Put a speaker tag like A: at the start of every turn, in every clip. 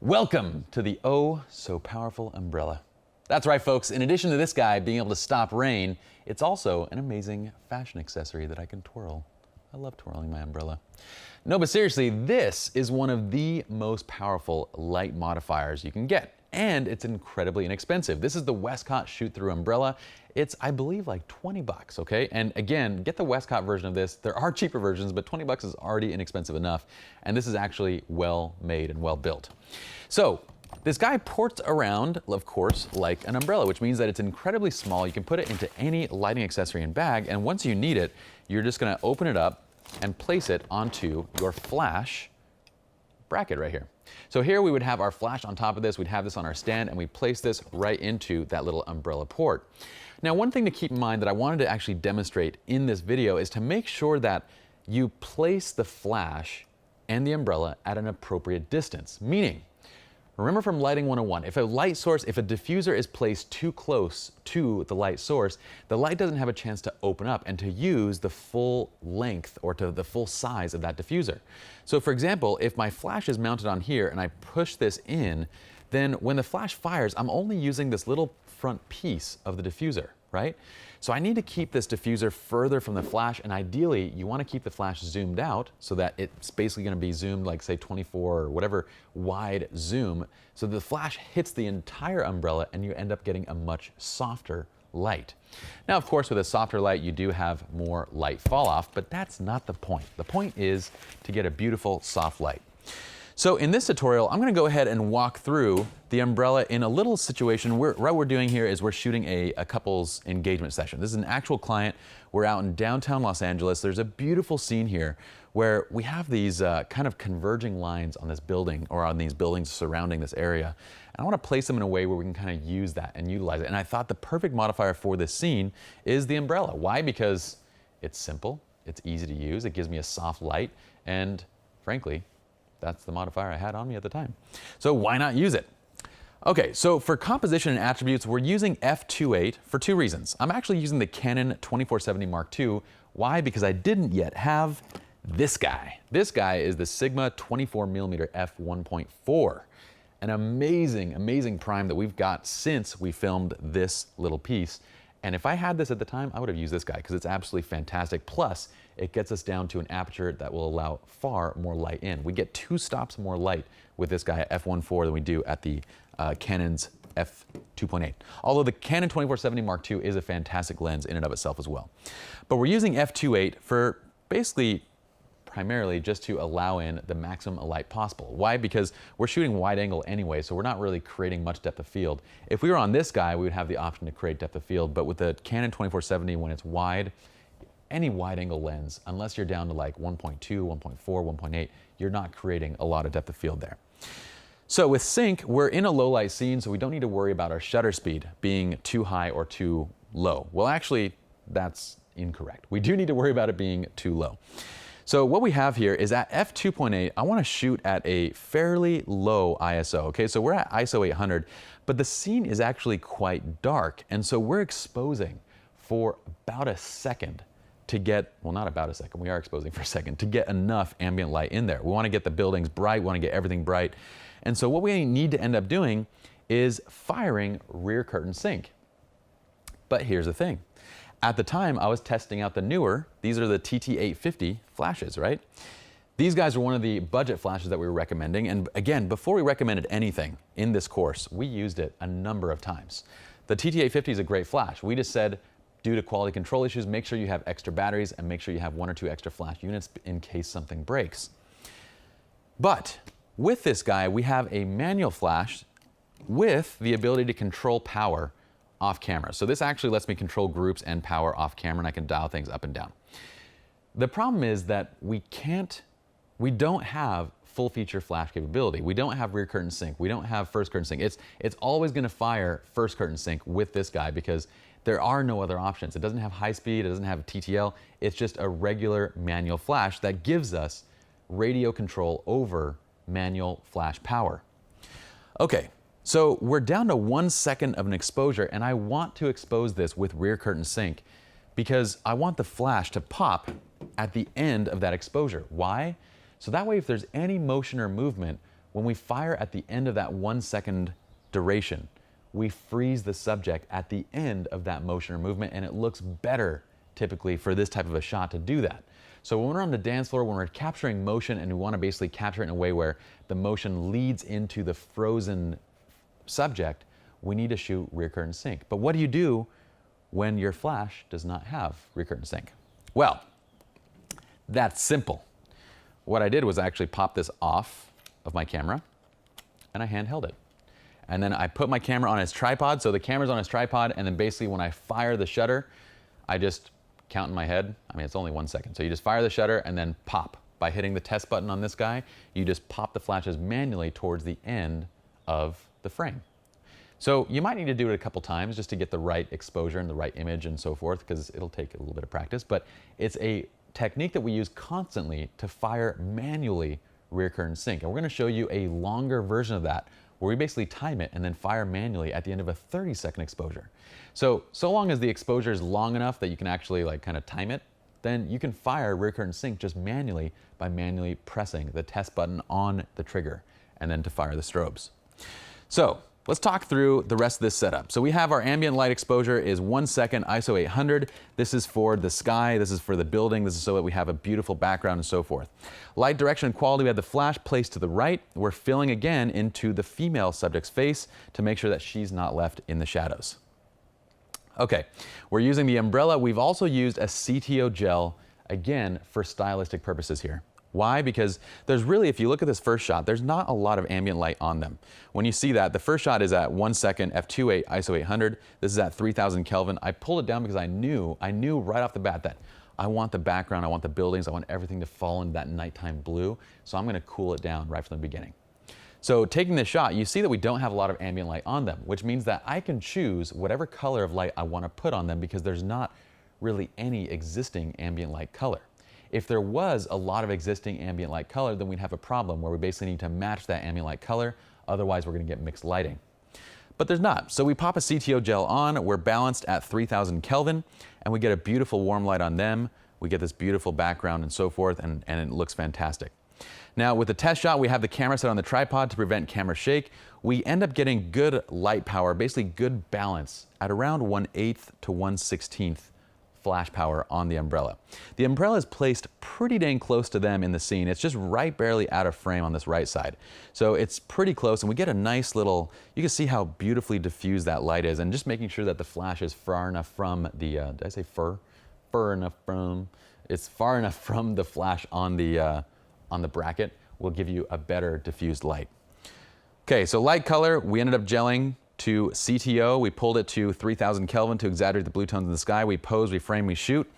A: Welcome to the oh so powerful umbrella. That's right, folks. In addition to this guy being able to stop rain, it's also an amazing fashion accessory that I can twirl. I love twirling my umbrella. No, but seriously, this is one of the most powerful light modifiers you can get, and it's incredibly inexpensive. This is the Westcott shoot-through umbrella. It's, I believe, like 20 bucks, okay? And again, get the Westcott version of this. There are cheaper versions, but 20 bucks is already inexpensive enough, and this is actually well made and well built. So, this guy ports around, of course, like an umbrella, which means that it's incredibly small. You can put it into any lighting accessory and bag, and once you need it, you're just gonna open it up and place it onto your flash bracket right here. So here we would have our flash on top of this, we'd have this on our stand, and we place this right into that little umbrella port. Now, one thing to keep in mind that I wanted to actually demonstrate in this video is to make sure that you place the flash and the umbrella at an appropriate distance, meaning, remember from Lighting 101, if a light source, if a diffuser is placed too close to the light source, the light doesn't have a chance to open up and to use the full length or to the full size of that diffuser. So for example, if my flash is mounted on here and I push this in, then when the flash fires, I'm only using this little front piece of the diffuser, right? So I need to keep this diffuser further from the flash, and ideally you want to keep the flash zoomed out so that it's basically going to be zoomed like say 24 or whatever wide zoom, so the flash hits the entire umbrella and you end up getting a much softer light. Now, of course, with a softer light, you do have more light fall off, but that's not the point. The point is to get a beautiful soft light. So in this tutorial, I'm going to go ahead and walk through the umbrella in a little situation. What we're doing here is we're shooting a couple's engagement session. This is an actual client. We're out in downtown Los Angeles. There's a beautiful scene here where we have these kind of converging lines on this building or on these buildings surrounding this area. And I want to place them in a way where we can kind of use that and utilize it. And I thought the perfect modifier for this scene is the umbrella. Why? Because it's simple, it's easy to use, it gives me a soft light, and frankly, that's the modifier I had on me at the time. So why not use it? Okay, so for composition and attributes, we're using f2.8 for two reasons. I'm actually using the Canon 2470 Mark II. Why? Because I didn't yet have this guy. This guy is the Sigma 24mm f1.4. An amazing, amazing prime that we've got since we filmed this little piece. And if I had this at the time, I would have used this guy because it's absolutely fantastic. Plus, it gets us down to an aperture that will allow far more light in. We get 2 stops more light with this guy at f1.4 than we do at the Canon's f2.8. Although the Canon 2470 Mark II is a fantastic lens in and of itself as well. But we're using f2.8 for basically primarily just to allow in the maximum light possible. Why? Because we're shooting wide angle anyway, so we're not really creating much depth of field. If we were on this guy, we would have the option to create depth of field, but with the Canon 2470, when it's wide, any wide angle lens, unless you're down to like 1.2, 1.4, 1.8, you're not creating a lot of depth of field there. So with sync, we're in a low light scene, so we don't need to worry about our shutter speed being too high or too low. Well, actually, that's incorrect. We do need to worry about it being too low. So what we have here is at f2.8, I want to shoot at a fairly low ISO, okay? So we're at ISO 800, but the scene is actually quite dark, and so we're exposing for about a second to get, well, not about a second, we are exposing for a second, to get enough ambient light in there. We want to get the buildings bright, we want to get everything bright. And so what we need to end up doing is firing rear curtain sync. But here's the thing. At the time, I was testing out the newer, these are the TT850 flashes, right? These guys are one of the budget flashes that we were recommending. And again, before we recommended anything in this course, we used it a number of times. The TT850 is a great flash. We just said, due to quality control issues, make sure you have extra batteries and make sure you have 1 or 2 extra flash units in case something breaks. But with this guy, we have a manual flash with the ability to control power off camera. So this actually lets me control groups and power off camera, and I can dial things up and down. The problem is that we don't have full feature flash capability. We don't have rear curtain sync. We don't have first curtain sync. It's always going to fire first curtain sync with this guy because there are no other options. It doesn't have high speed. It doesn't have TTL. It's just a regular manual flash that gives us radio control over manual flash power. Okay. So we're down to 1 second of an exposure, and I want to expose this with rear curtain sync because I want the flash to pop at the end of that exposure. Why? So that way if there's any motion or movement, when we fire at the end of that 1 second duration, we freeze the subject at the end of that motion or movement, and it looks better typically for this type of a shot to do that. So when we're on the dance floor, when we're capturing motion and we want to basically capture it in a way where the motion leads into the frozen subject, we need to shoot rear curtain sync. But what do you do when your flash does not have rear curtain sync? Well, that's simple. What I did was I actually popped this off of my camera and I handheld it. And then I put my camera on its tripod, so the camera's on its tripod, and then basically when I fire the shutter, I just count in my head. I mean, it's only 1 second. So you just fire the shutter and then pop. By hitting the test button on this guy, you just pop the flashes manually towards the end of the frame. So you might need to do it a couple times just to get the right exposure and the right image and so forth, because it'll take a little bit of practice, but it's a technique that we use constantly to fire manually rear curtain sync. And we're gonna show you a longer version of that where we basically time it and then fire manually at the end of a 30-second exposure. So long as the exposure is long enough that you can actually like kind of time it, then you can fire rear curtain sync just manually by manually pressing the test button on the trigger and then to fire the strobes. So let's talk through the rest of this setup. So we have our ambient light exposure is 1 second, ISO 800. This is for the sky, this is for the building, this is so that we have a beautiful background and so forth. Light direction and quality, we have the flash placed to the right. We're filling again into the female subject's face to make sure that she's not left in the shadows. Okay, we're using the umbrella. We've also used a CTO gel, again, for stylistic purposes here. Why? Because there's really, if you look at this first shot, there's not a lot of ambient light on them. When you see that, the first shot is at 1 second, f2.8, ISO 800. This is at 3000 Kelvin. I pulled it down because I knew right off the bat that I want the background, I want the buildings, I want everything to fall into that nighttime blue. So I'm gonna cool it down right from the beginning. So taking this shot, you see that we don't have a lot of ambient light on them, which means that I can choose whatever color of light I want to put on them because there's not really any existing ambient light color. If there was a lot of existing ambient light color, then we'd have a problem where we basically need to match that ambient light color, otherwise we're going to get mixed lighting. But there's not. So we pop a CTO gel on, we're balanced at 3000 Kelvin, and we get a beautiful warm light on them, we get this beautiful background and so forth, and it looks fantastic. Now with the test shot, we have the camera set on the tripod to prevent camera shake. We end up getting good light power, basically good balance at around 1/8 to 1/16 flash power on the umbrella. The umbrella is placed pretty dang close to them in the scene. It's just right barely out of frame on this right side. So it's pretty close and we get a nice little, you can see how beautifully diffused that light is, and just making sure that the flash is far enough from the, did I say fur? Far enough from, it's far enough from the flash on the bracket will give you a better diffused light. Okay, so light color, we ended up gelling to CTO. We pulled it to 3000 Kelvin to exaggerate the blue tones in the sky. We pose, we frame, we shoot.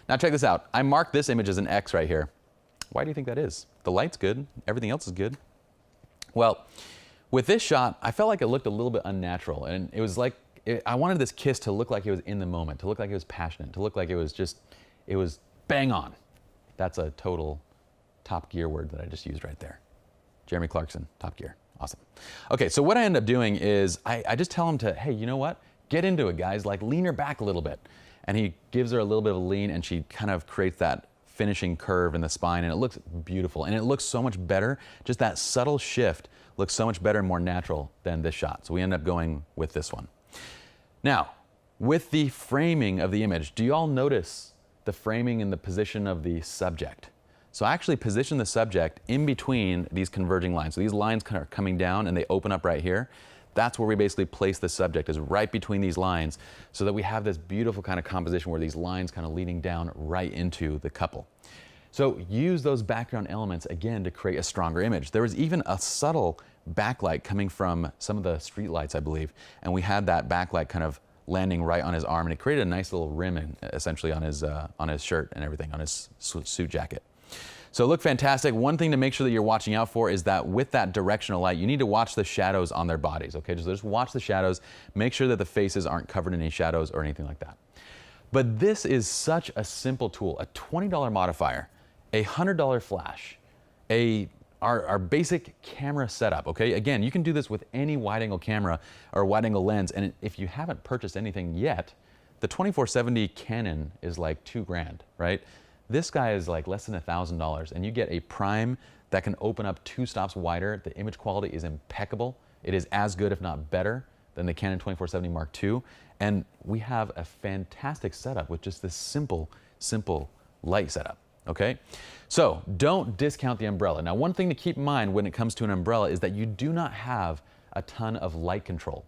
A: Now check this out. I marked this image as an X right here. Why do you think that is? The light's good, everything else is good. Well, with this shot, I felt like it looked a little bit unnatural, and it was like, I wanted this kiss to look like it was in the moment, to look like it was passionate, to look like it was bang on. That's a total Top Gear word that I just used right there. Jeremy Clarkson, Top Gear, awesome. Okay, so what I end up doing is I just tell him to, hey, you know what? Get into it, guys, like lean her back a little bit. And he gives her a little bit of a lean and she kind of creates that finishing curve in the spine and it looks beautiful. And it looks so much better, just that subtle shift looks so much better and more natural than this shot. So we end up going with this one. Now, with the framing of the image, do you all notice the framing and the position of the subject? So I actually position the subject in between these converging lines. So these lines are coming down and they open up right here. That's where we basically place the subject, is right between these lines, so that we have this beautiful kind of composition where these lines kind of leading down right into the couple. So use those background elements again to create a stronger image. There was even a subtle backlight coming from some of the street lights, I believe, and we had that backlight kind of landing right on his arm, and it created a nice little rim essentially on his shirt and everything, on his suit jacket. So it looked fantastic. One thing to make sure that you're watching out for is that with that directional light, you need to watch the shadows on their bodies, okay? Just watch the shadows, make sure that the faces aren't covered in any shadows or anything like that. But this is such a simple tool, a $20 modifier, a $100 flash, our basic camera setup, okay? Again, you can do this with any wide angle camera or wide angle lens, and if you haven't purchased anything yet, the 2470 Canon is like $2 grand, right? This guy is like less than $1,000, and you get a prime that can open up 2 stops wider. The image quality is impeccable. It is as good, if not better, than the Canon 24-70 Mark II. And we have a fantastic setup with just this simple light setup, okay? So don't discount the umbrella. Now, one thing to keep in mind when it comes to an umbrella is that you do not have a ton of light control.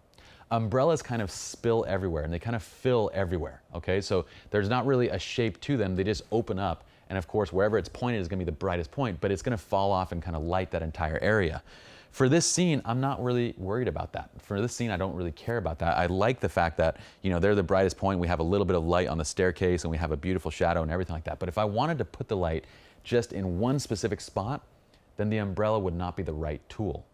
A: Umbrellas kind of spill everywhere and they kind of fill everywhere, okay? So there's not really a shape to them, they just open up. And of course, wherever it's pointed is gonna be the brightest point, but it's gonna fall off and kind of light that entire area. For this scene, I'm not really worried about that. For this scene, I don't really care about that. I like the fact that, you know, they're the brightest point, we have a little bit of light on the staircase and we have a beautiful shadow and everything like that. But if I wanted to put the light just in one specific spot, then the umbrella would not be the right tool.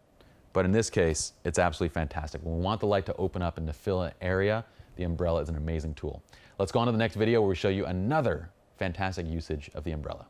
A: But in this case, it's absolutely fantastic. When we want the light to open up and to fill an area, the umbrella is an amazing tool. Let's go on to the next video where we show you another fantastic usage of the umbrella.